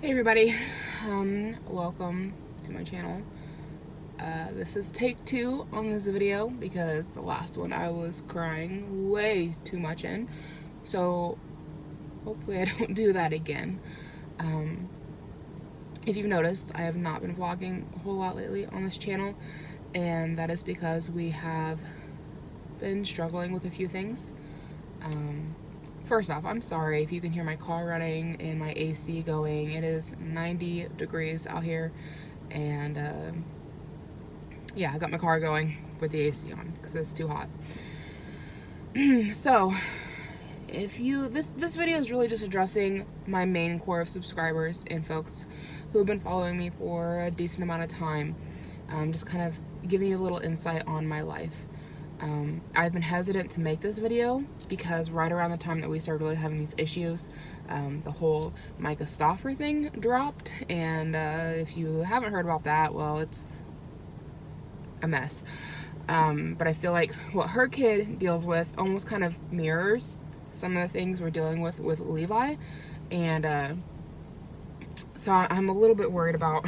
Hey everybody, welcome to my channel. This is take 2 on this video because the last one I was crying way too much in, so hopefully I don't do that again. If you've noticed, I have not been vlogging a whole lot lately on this channel, and that is because we have been struggling with a few things. First off, I'm sorry if you can hear my car running and my AC going. It is 90 degrees out here, and yeah, I got my car going with the AC on because it's too hot. So, this video is really just addressing my main core of subscribers and folks who have been following me for a decent amount of time. Just kind of giving you a little insight on my life. I've been hesitant to make this video because right around the time that we started really having these issues, the whole Micah Stauffer thing dropped, and if you haven't heard about that, well, it's a mess. But I feel like what her kid deals with almost kind of mirrors some of the things we're dealing with Levi, and so I'm a little bit worried about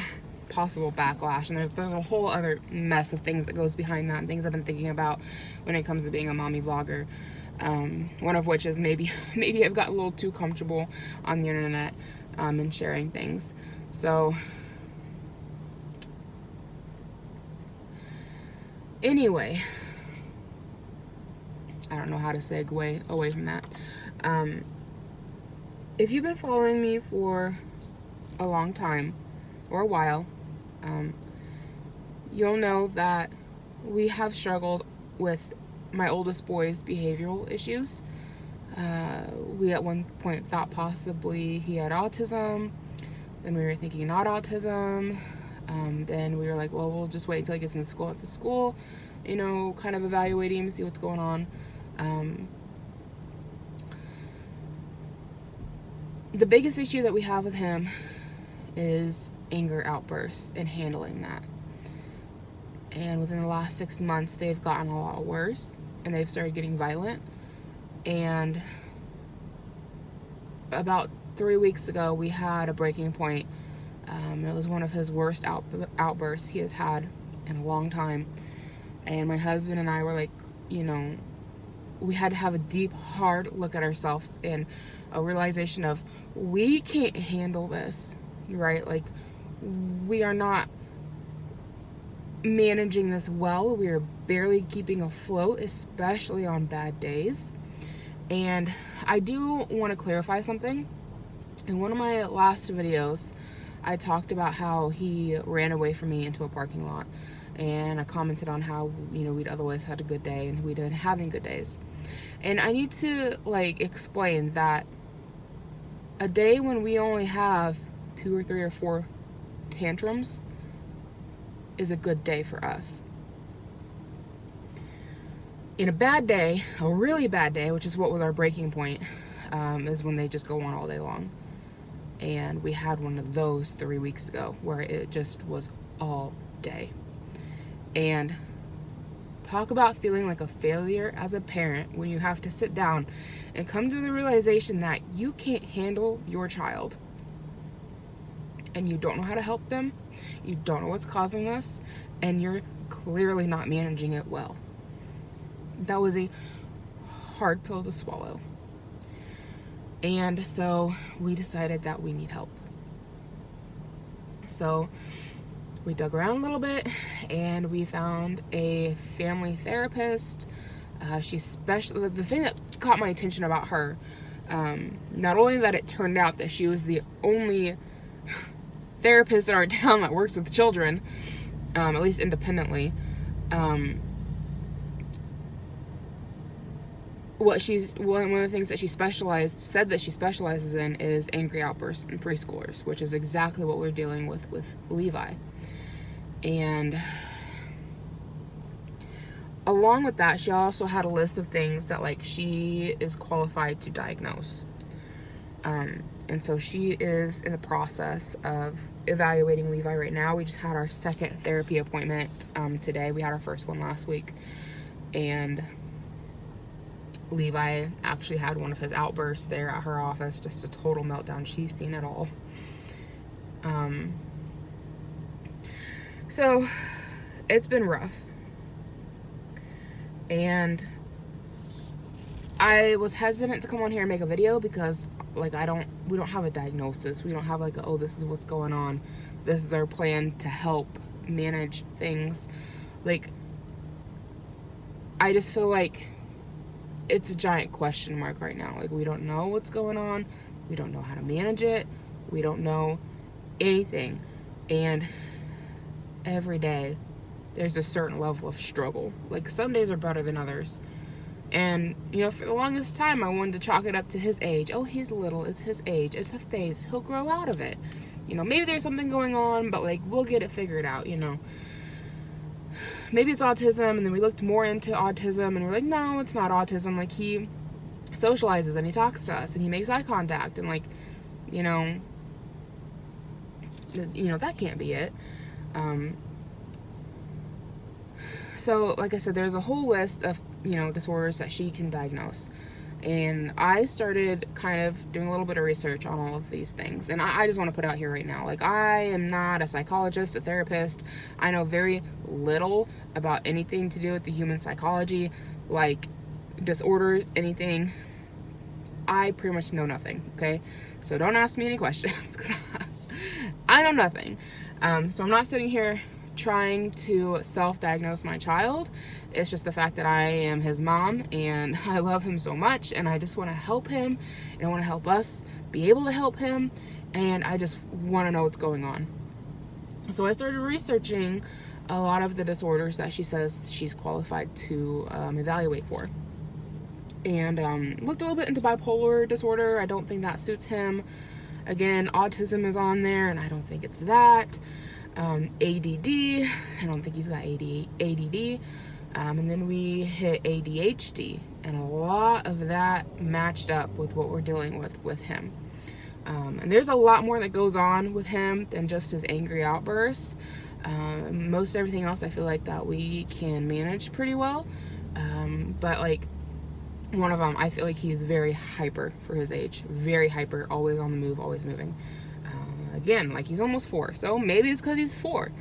possible backlash, and there's a whole other mess of things that goes behind that, and things I've been thinking about when it comes to being a mommy vlogger. One of which is maybe I've got a little too comfortable on the internet and sharing things. So anyway, I don't know how to segue away from that. If you've been following me for a long time or a while, you'll know that we have struggled with my oldest boy's behavioral issues. We at one point thought possibly he had autism, then we were thinking not autism, then we were like, well, we'll just wait until he gets into school at the school, you know, kind of evaluating him, see what's going on. The biggest issue that we have with him is anger outbursts and handling that. And within the last 6 months, they've gotten a lot worse, and they've started getting violent. And about 3 weeks ago, we had a breaking point. It was one of his worst outbursts he has had in a long time. And my husband and I were like, you know, we had to have a deep, hard look at ourselves and a realization of, we can't handle this, right? Like, we are not managing this well. We are barely keeping afloat, especially on bad days. And I do want to clarify something. In one of my last videos, I talked about how he ran away from me into a parking lot, and I commented on how, you know, we'd otherwise had a good day and we'd been having good days. And I need to, like, explain that a day when we only have 2 or 3 or 4 tantrums is a good day for us. In a bad day, a really bad day, which is what was our breaking point, is when they just go on all day long. And we had one of those 3 weeks ago where it just was all day. And talk about feeling like a failure as a parent when you have to sit down and come to the realization that you can't handle your child. And you don't know how to help them, you don't know what's causing this, and you're clearly not managing it well. That was a hard pill to swallow. And so we decided that we need help. So we dug around a little bit, and we found a family therapist. She's special. The thing that caught my attention about her, not only that it turned out that she was the only therapist in our town that works with children, at least independently. One of the things that she said that she specializes in is angry outbursts in preschoolers, which is exactly what we're dealing with Levi. And along with that, she also had a list of things that, like, she is qualified to diagnose. And so she is in the process of evaluating Levi right now. We just had our second therapy appointment today. We had our first one last week, and Levi actually had one of his outbursts there at her office, just a total meltdown. She's seen it all. So it's been rough, and I was hesitant to come on here and make a video because, like, we don't have a diagnosis. We don't have like oh, this is what's going on, this is our plan to help manage things. Like, I just feel like it's a giant question mark right now. Like, we don't know what's going on, we don't know how to manage it, we don't know anything, and every day there's a certain level of struggle. Like, some days are better than others. And, you know, for the longest time, I wanted to chalk it up to his age. Oh, he's little. It's his age. It's a phase. He'll grow out of it. You know, maybe there's something going on, but, like, we'll get it figured out, you know. Maybe it's autism, and then we looked more into autism, and we're like, no, it's not autism. Like, he socializes, and he talks to us, and he makes eye contact, and, like, you know, that can't be it. So, like I said, there's a whole list of, you know, disorders that she can diagnose. And I started kind of doing a little bit of research on all of these things. And I just want to put out here right now, like, I am not a psychologist, a therapist. I know very little about anything to do with the human psychology, like disorders, anything. I pretty much know nothing, okay? So don't ask me any questions, because I know nothing. So I'm not sitting here trying to self-diagnose my child. It's just the fact that I am his mom, and I love him so much, and I just want to help him, and I want to help us be able to help him, and I just want to know what's going on. So I started researching a lot of the disorders that she says she's qualified to evaluate for, and looked a little bit into bipolar disorder. I don't think that suits him. Again, autism is on there, and I don't think it's that. ADD, I don't think he's got ADD. And then we hit ADHD, and a lot of that matched up with what we're dealing with him. And there's a lot more that goes on with him than just his angry outbursts. Most everything else I feel like that we can manage pretty well. But, like, one of them, I feel like he's very hyper for his age. Very hyper, always on the move, always moving. Again, like, he's almost 4, so maybe it's because he's 4.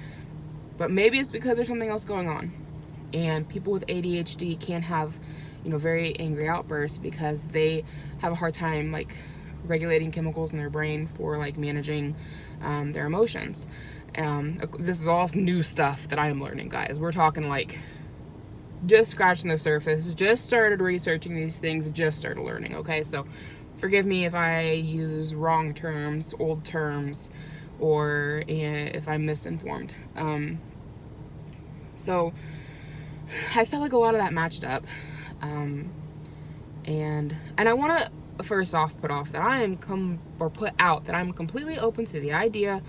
But maybe it's because there's something else going on. And people with ADHD can have, you know, very angry outbursts because they have a hard time, like, regulating chemicals in their brain for, like, managing their emotions. This is all new stuff that I am learning, guys. We're talking, like, just scratching the surface, just started researching these things, just started learning, okay? So forgive me if I use wrong terms, old terms, or if I'm misinformed. So I felt like a lot of that matched up. And I want to first off put out that I'm completely open to the idea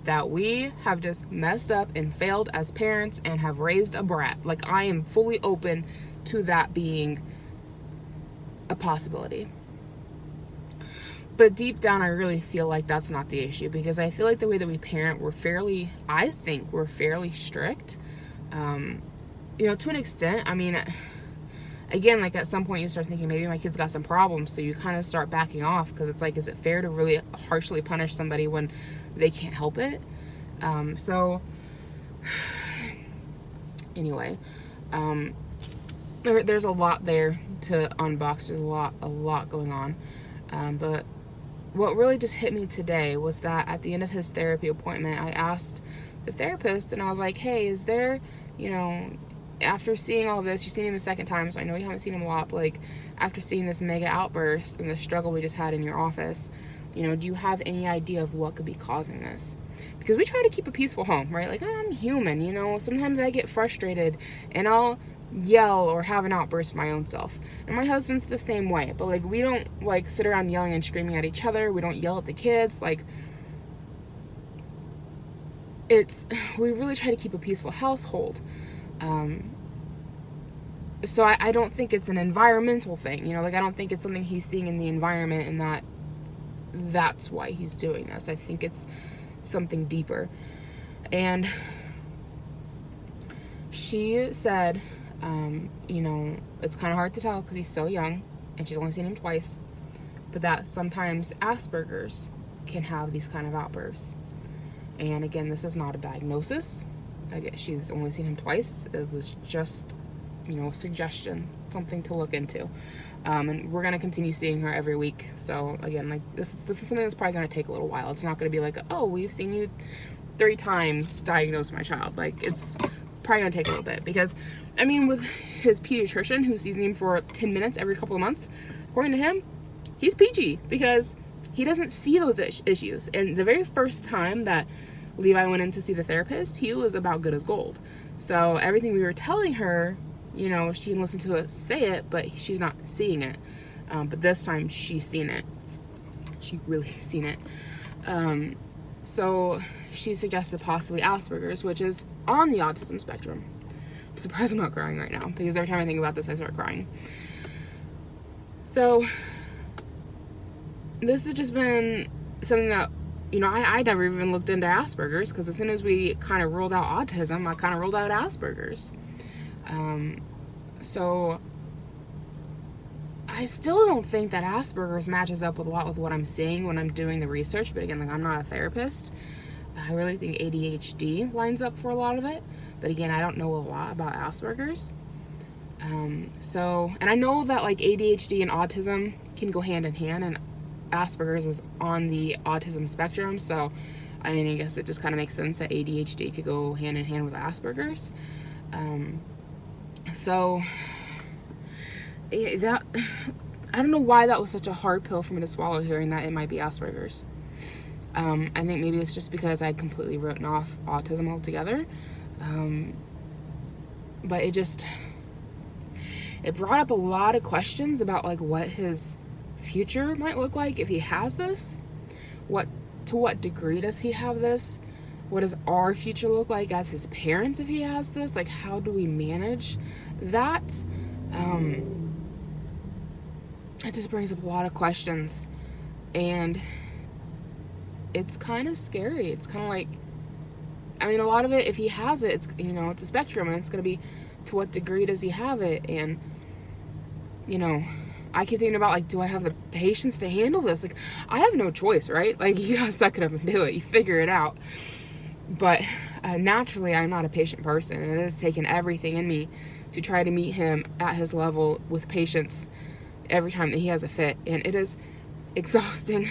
that we have just messed up and failed as parents and have raised a brat. Like, I am fully open to that being a possibility. But deep down, I really feel like that's not the issue, because I feel like the way that we parent, I think we're fairly strict. You know, to an extent. I mean, again, like, at some point you start thinking, maybe my kid's got some problems, so you kind of start backing off, because it's like, is it fair to really harshly punish somebody when they can't help it? So anyway, there's a lot there to unbox. There's a lot going on. But what really just hit me today was that at the end of his therapy appointment, I asked the therapist, and I was like, hey, is there, you know, after seeing all this, you've seen him the second time, so I know you haven't seen him a lot, but, like, after seeing this mega outburst and the struggle we just had in your office, you know, do you have any idea of what could be causing this? Because we try to keep a peaceful home, right? Like, I'm human, you know, sometimes I get frustrated and I'll yell or have an outburst my own self, and my husband's the same way. But, like, we don't, like, sit around yelling and screaming at each other. We don't yell at the kids. Like, we really try to keep a peaceful household. So I don't think it's an environmental thing, you know, like, I don't think it's something he's seeing in the environment and that's why he's doing this. I think it's something deeper. And she said, you know, it's kind of hard to tell because he's so young and she's only seen him twice, but that sometimes Asperger's can have these kind of outbursts. And again, this is not a diagnosis. Again, she's only seen him twice. It was just, you know, a suggestion, something to look into. And we're gonna continue seeing her every week. So again, like this is something that's probably gonna take a little while. It's not gonna be like, oh, we've seen you 3 times, diagnose my child. Like, it's probably gonna take a little bit, because I mean, with his pediatrician who sees him for 10 minutes every couple of months, according to him, he's peachy, because he doesn't see those issues. And the very first time that Levi went in to see the therapist, he was about good as gold. So everything we were telling her, you know, she can listen to us say it, but she's not seeing it. But this time she's seen it. She really seen it. So she suggested possibly Asperger's, which is on the autism spectrum. I'm surprised I'm not crying right now, because every time I think about this, I start crying. So this has just been something that, you know, I never even looked into Asperger's, because as soon as we kind of ruled out autism, I kind of ruled out Asperger's. So I still don't think that Asperger's matches up with a lot with what I'm seeing when I'm doing the research, but again, like, I'm not a therapist. I really think ADHD lines up for a lot of it, but again, I don't know a lot about Asperger's. And I know that like ADHD and autism can go hand in hand, and Asperger's is on the autism spectrum, so I mean, I guess it just kind of makes sense that ADHD could go hand in hand with Asperger's. I don't know why that was such a hard pill for me to swallow, hearing that it might be Asperger's. I think maybe it's just because I had completely written off autism altogether. But it brought up a lot of questions about like what his future might look like if he has this. To what degree does he have this? What does our future look like as his parents if he has this? Like, how do we manage that? It just brings up a lot of questions, and it's kind of scary. It's kind of like, I mean, a lot of it, if he has it, it's, you know, it's a spectrum, and it's going to be, to what degree does he have it? And, you know, I keep thinking about, like, do I have the patience to handle this? Like, I have no choice, right? Like, you gotta suck it up and do it. You figure it out. But naturally, I'm not a patient person, and it has taken everything in me to try to meet him at his level with patience every time that he has a fit. And it is exhausting.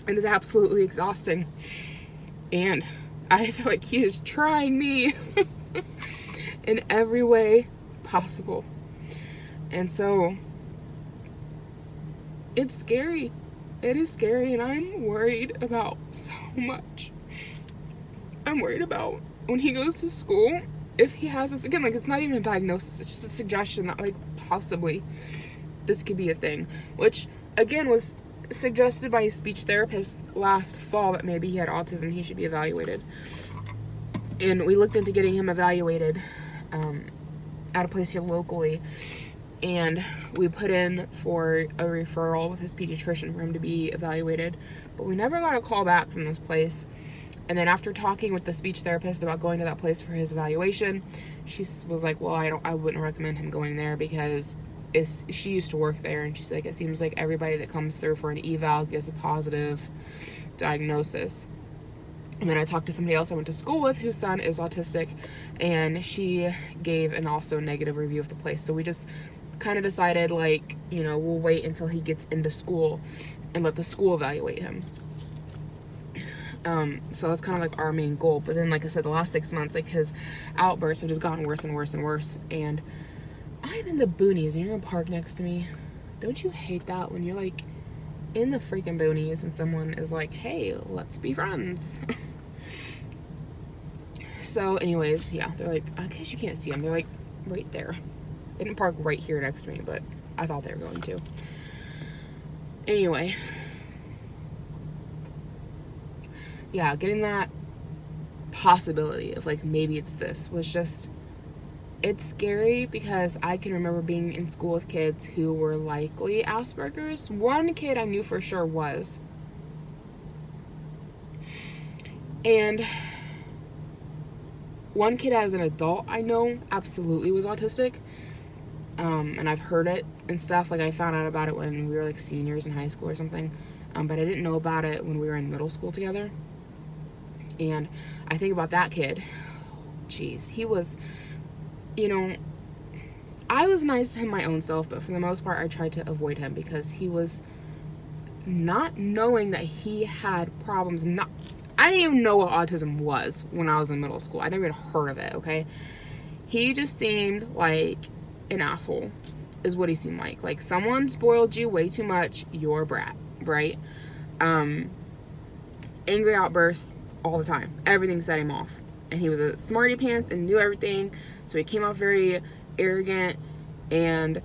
It is absolutely exhausting. And I feel like he is trying me in every way possible. And so it's scary. It is scary, and I'm worried about so much. I'm worried about when he goes to school, if he has this, again, like, it's not even a diagnosis, it's just a suggestion that, like, possibly this could be a thing, which, again, was suggested by a speech therapist last fall, that maybe he had autism, he should be evaluated. And we looked into getting him evaluated at a place here locally, and we put in for a referral with his pediatrician for him to be evaluated, but we never got a call back from this place. And then after talking with the speech therapist about going to that place for his evaluation, she was like, well, I wouldn't recommend him going there, because she used to work there, and she's like, it seems like everybody that comes through for an eval gives a positive diagnosis. And then I talked to somebody else I went to school with whose son is autistic, and she gave an also negative review of the place. So we just kind of decided, like, you know, we'll wait until he gets into school and let the school evaluate him. So that's kind of like our main goal. But then, like I said, the last 6 months, like, his outbursts have just gotten worse and worse and worse. And I'm in the boonies, and you're in a park next to me. Don't you hate that when you're, like, in the freaking boonies and someone is like, hey, let's be friends? So anyways, yeah, they're like, I guess you can't see them. They're like right there. They didn't park right here next to me, but I thought they were going to. Anyway. Yeah, getting that possibility of, like, maybe it's this was just, it's scary, because I can remember being in school with kids who were likely Asperger's. One kid I knew for sure was. And one kid as an adult I know absolutely was autistic. And I've heard it and stuff. Like, I found out about it when we were, like, seniors in high school or something. But I didn't know about it when we were in middle school together. And I think about that kid. Jeez, he was, you know, I was nice to him my own self, but for the most part, I tried to avoid him because he was not knowing that he had problems. I didn't even know what autism was when I was in middle school. I never even heard of it, okay? He just seemed like an asshole, is what he seemed like. Like, someone spoiled you way too much, you're a brat, right? Angry outbursts all the time. Everything set him off. And he was a smarty pants and knew everything, so he came off very arrogant, and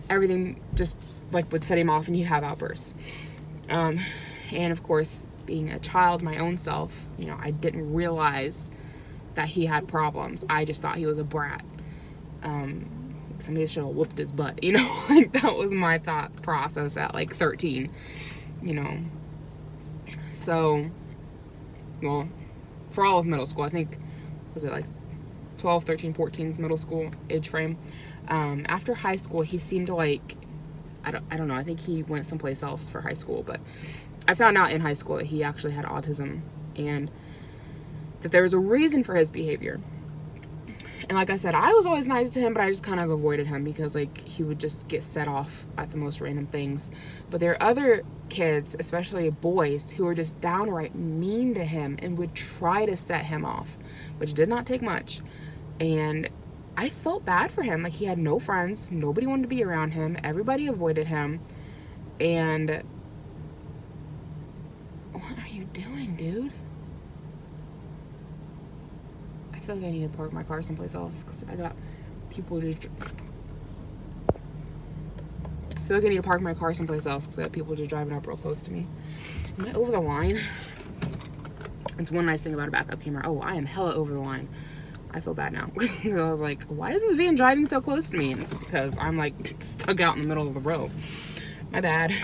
everything just like would set him off, and he'd have outbursts. And of course, being a child, my own self, you know, I didn't realize that he had problems. I just thought he was a brat. Somebody should have whooped his butt, you know. Like, that was my thought process at like 13, you know. So, well, for all of middle school, I think, was it like 12, 13, 14 middle school age frame. After high school, he seemed to like, I don't know, I think he went someplace else for high school, but I found out in high school that he actually had autism, and that there was a reason for his behavior. And like I said, I was always nice to him, but I just kind of avoided him because, like, he would just get set off at the most random things. But there are other kids, especially boys, who were just downright mean to him and would try to set him off, which did not take much. And I felt bad for him. Like, he had no friends. Nobody wanted to be around him. Everybody avoided him. And what are you doing, dude? I feel like I need to park my car someplace else because I got people just... I feel like I need to park my car someplace else because I got people just driving up real close to me. Am I over the line? It's one nice thing about a backup camera. Oh, I am hella over the line. I feel bad now. I was like, why is this van driving so close to me? And it's because I'm like stuck out in the middle of the road. My bad.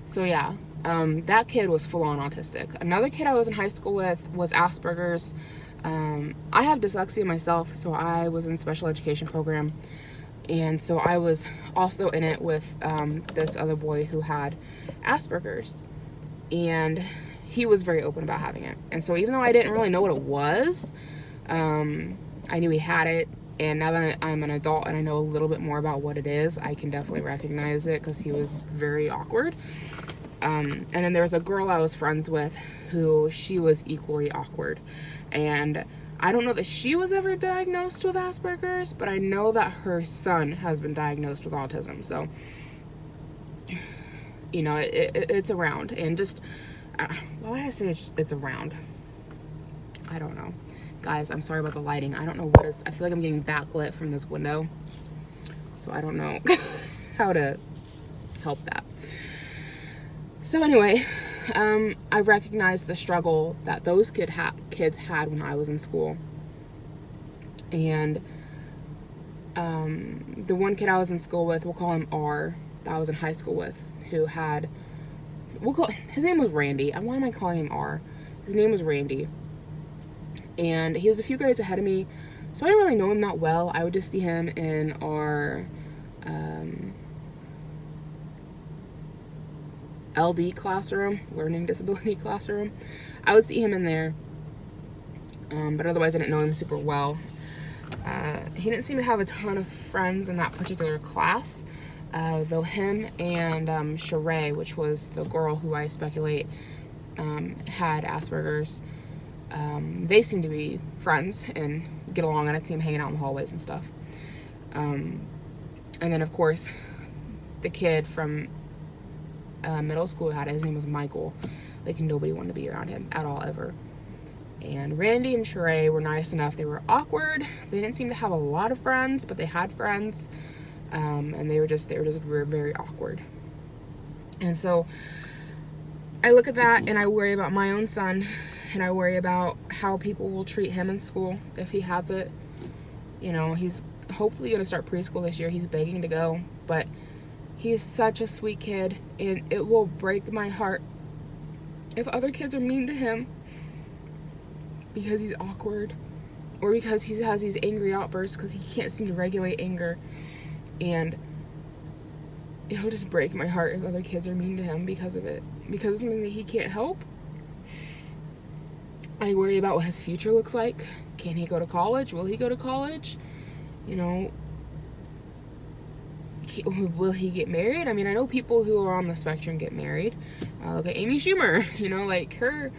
So yeah, that kid was full on autistic. Another kid I was in high school with was Asperger's. I have dyslexia myself, so I was in the special education program. And so I was also in it with this other boy who had Asperger's. And he was very open about having it. And so even though I didn't really know what it was, I knew he had it. And now that I'm an adult and I know a little bit more about what it is, I can definitely recognize it because he was very awkward. And then there was a girl I was friends with who she was equally awkward. And I don't know that she was ever diagnosed with Asperger's, but I know that her son has been diagnosed with autism. So, you know, it's around. And just, why did I say it's around? I don't know. Guys, I'm sorry about the lighting. I don't know what is, I feel like I'm getting backlit from this window. So I don't know how to help that. So anyway, I recognized the struggle that those kids had when I was in school. And the one kid I was in school with, we'll call him R, that I was in high school with, who had, his name was Randy. Why am I calling him R? His name was Randy. And he was a few grades ahead of me, so I didn't really know him that well. I would just see him in our LD classroom, learning disability classroom. I would see him in there, but otherwise I didn't know him super well. He didn't seem to have a ton of friends in that particular class, though him and Sheree, which was the girl who I speculate had Asperger's, they seemed to be friends and get along, and I'd see them hanging out in the hallways and stuff. And then of course the kid from middle school had, his name was Michael. Like, nobody wanted to be around him at all, ever. And Randy and Sheree were nice enough. They were awkward. They didn't seem to have a lot of friends, but they had friends. And they were just very, very awkward. And so I look at that and I worry about my own son, and I worry about how people will treat him in school if he has it. You know, he's hopefully going to start preschool this year. He's begging to go, but he's such a sweet kid, and it will break my heart if other kids are mean to him because he's awkward, or because he has these angry outbursts because he can't seem to regulate anger. And it'll just break my heart if other kids are mean to him because of it, because it's something that he can't help. I worry about what his future looks like. Can he go to college? Will he go to college? You know, will he get married? I mean, I know people who are on the spectrum get married. Look at Amy Schumer, you know, like her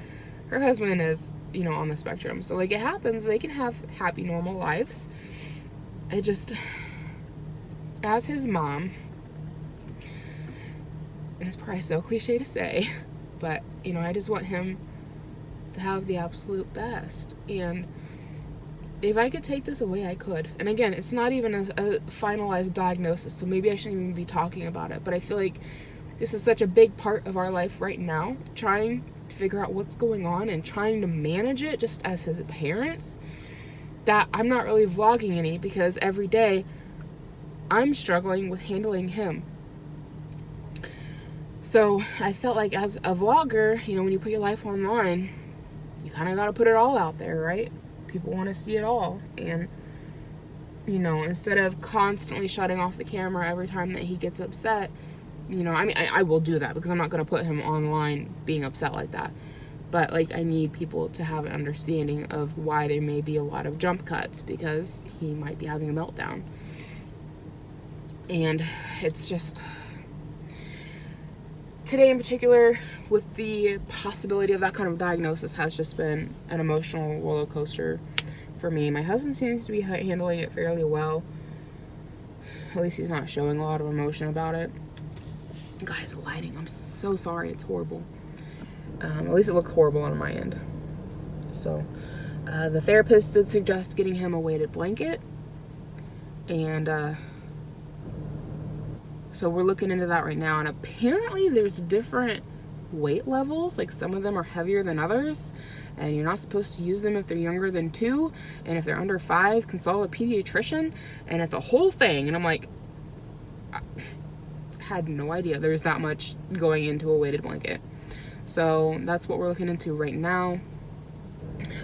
husband is, you know, on the spectrum. So like it happens, they can have happy, normal lives. I just, as his mom, and it's probably so cliche to say, but you know, I just want him to have the absolute best. And if I could take this away, I could. And again, it's not even a finalized diagnosis, so maybe I shouldn't even be talking about it. But I feel like this is such a big part of our life right now, trying to figure out what's going on and trying to manage it just as his parents, that I'm not really vlogging any, because every day I'm struggling with handling him. So I felt like as a vlogger, you know, when you put your life online, you kind of got to put it all out there, right? People want to see it all. And, you know, instead of constantly shutting off the camera every time that he gets upset, you know, I mean, I will do that because I'm not going to put him online being upset like that. But, like, I need people to have an understanding of why there may be a lot of jump cuts, because he might be having a meltdown. And it's just, today in particular, with the possibility of that kind of diagnosis, has just been an emotional roller coaster for me. My husband seems to be handling it fairly well. At least he's not showing a lot of emotion about it. Guys, the lighting, I'm so sorry, it's horrible. At least it looks horrible on my end. So, the therapist did suggest getting him a weighted blanket. And, so we're looking into that right now. And apparently there's different weight levels. Like some of them are heavier than others. And you're not supposed to use them if they're younger than 2. And if they're under 5, consult a pediatrician. And it's a whole thing. And I'm like, I had no idea there's that much going into a weighted blanket. So that's what we're looking into right now.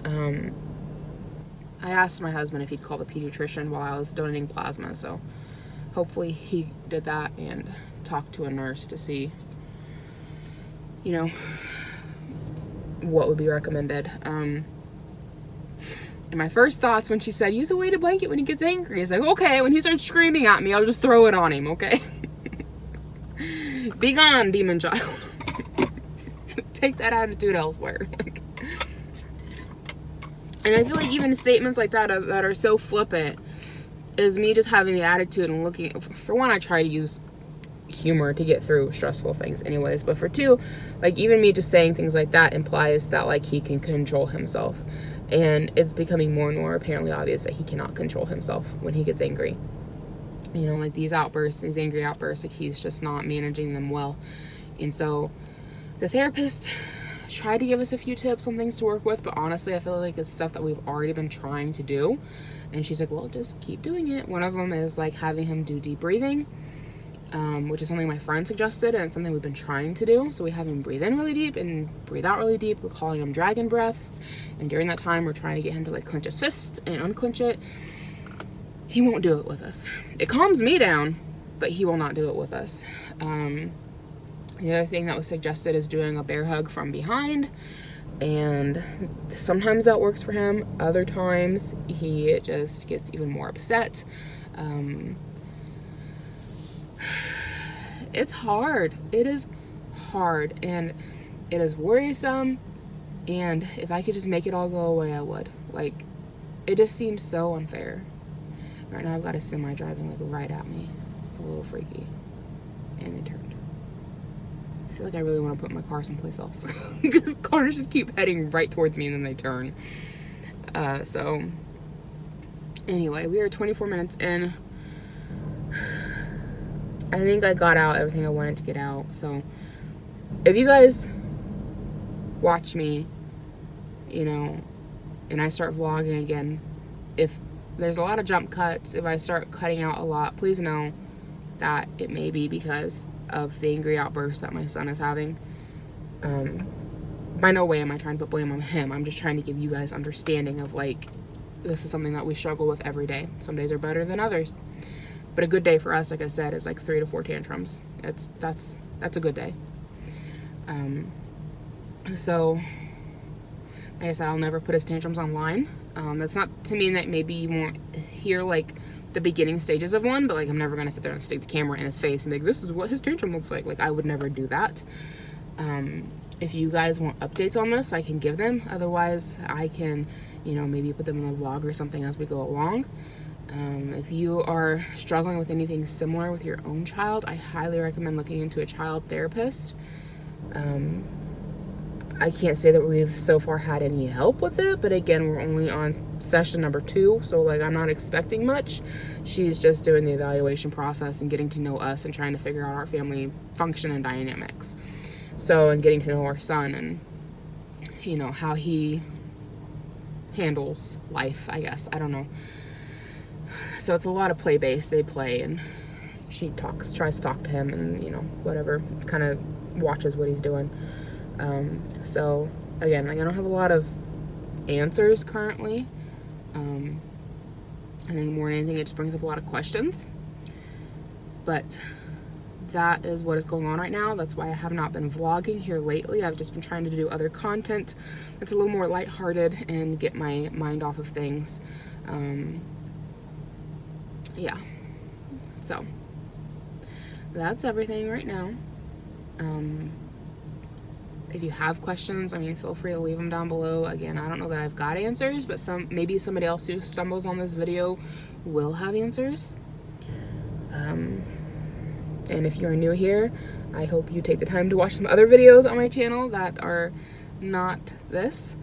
I asked my husband if he'd call the pediatrician while I was donating plasma, so hopefully he did that and talked to a nurse to see, you know, what would be recommended. And my first thoughts when she said, use a weighted blanket when he gets angry, is like, okay, when he starts screaming at me, I'll just throw it on him, okay? Be gone, demon child. Take that attitude elsewhere. And I feel like even statements like that are so flippant is me just having the attitude and looking. For one, I try to use humor to get through stressful things anyways, but for 2, like even me just saying things like that implies that like he can control himself, and it's becoming more and more apparently obvious that he cannot control himself when he gets angry. You know, like these outbursts, these angry outbursts, like he's just not managing them well. And so the therapist tried to give us a few tips on things to work with, but honestly I feel like it's stuff that we've already been trying to do. And she's like, well, just keep doing it. One of them is like having him do deep breathing, which is something my friend suggested, and it's something we've been trying to do. So we have him breathe in really deep and breathe out really deep. We're calling them dragon breaths, and during that time we're trying to get him to like clench his fist and unclench it. He won't do it with us. It calms me down, but he will not do it with us. The other thing that was suggested is doing a bear hug from behind, and sometimes that works for him. Other times he just gets even more upset. It's hard. It is hard, and it is worrisome, and if I could just make it all go away, I would. Like, it just seems so unfair. Right now I've got a semi driving like right at me. It's a little freaky. And they turned. I feel like I really want to put my car someplace else, because cars just keep heading right towards me and then they turn. So anyway, we are 24 minutes in. I think I got out everything I wanted to get out. So if you guys watch me, you know, and I start vlogging again, if there's a lot of jump cuts, if I start cutting out a lot, please know that it may be because of the angry outbursts that my son is having. By no way am I trying to put blame on him. I'm just trying to give you guys understanding of like, this is something that we struggle with every day. Some days are better than others, but a good day for us, like I said, is like 3 to 4 tantrums. That's a good day. So Like I said, I'll never put his tantrums online. That's not to mean that maybe you won't hear like the beginning stages of one, but like I'm never gonna sit there and stick the camera in his face and be like, this is what his tantrum looks like. Like I would never do that. If you guys want updates on this, I can give them. Otherwise, I can, you know, maybe put them in a vlog or something as we go along. If you are struggling with anything similar with your own child, I highly recommend looking into a child therapist. I can't say that we've so far had any help with it, but again, we're only on session number 2, so like I'm not expecting much. She's just doing the evaluation process and getting to know us and trying to figure out our family function and dynamics. So, and getting to know our son and, you know, how he handles life, I guess. I don't know. So it's a lot of play-based. They play and she tries to talk to him and, you know, whatever, kind of watches what he's doing. So again, like I don't have a lot of answers currently. I think more than anything, it just brings up a lot of questions. But that is what is going on right now. That's why I have not been vlogging here lately. I've just been trying to do other content that's a little more lighthearted and get my mind off of things. Yeah. So that's everything right now. If you have questions, I mean, feel free to leave them down below. Again, I don't know that I've got answers, but maybe somebody else who stumbles on this video will have answers. And if you're new here, I hope you take the time to watch some other videos on my channel that are not this.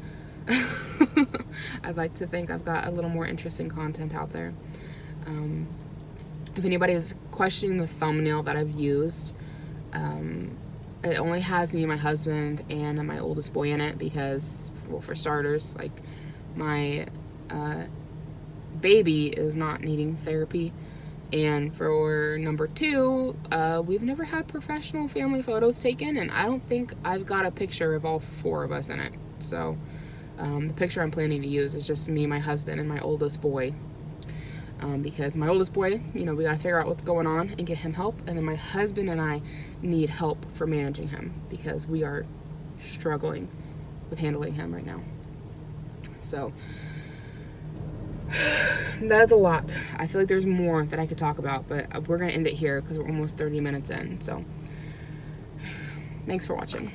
I'd like to think I've got a little more interesting content out there. If anybody's questioning the thumbnail that I've used, it only has me, my husband, and my oldest boy in it because, well, for starters, like, my baby is not needing therapy. And for number 2, we've never had professional family photos taken, and I don't think I've got a picture of all 4 of us in it. So, the picture I'm planning to use is just me, my husband, and my oldest boy. Because my oldest boy, you know, we gotta figure out what's going on and get him help. And then my husband and I need help for managing him because we are struggling with handling him right now. So that is a lot. I feel like there's more that I could talk about, but we're gonna end it here because we're almost 30 minutes in. So thanks for watching.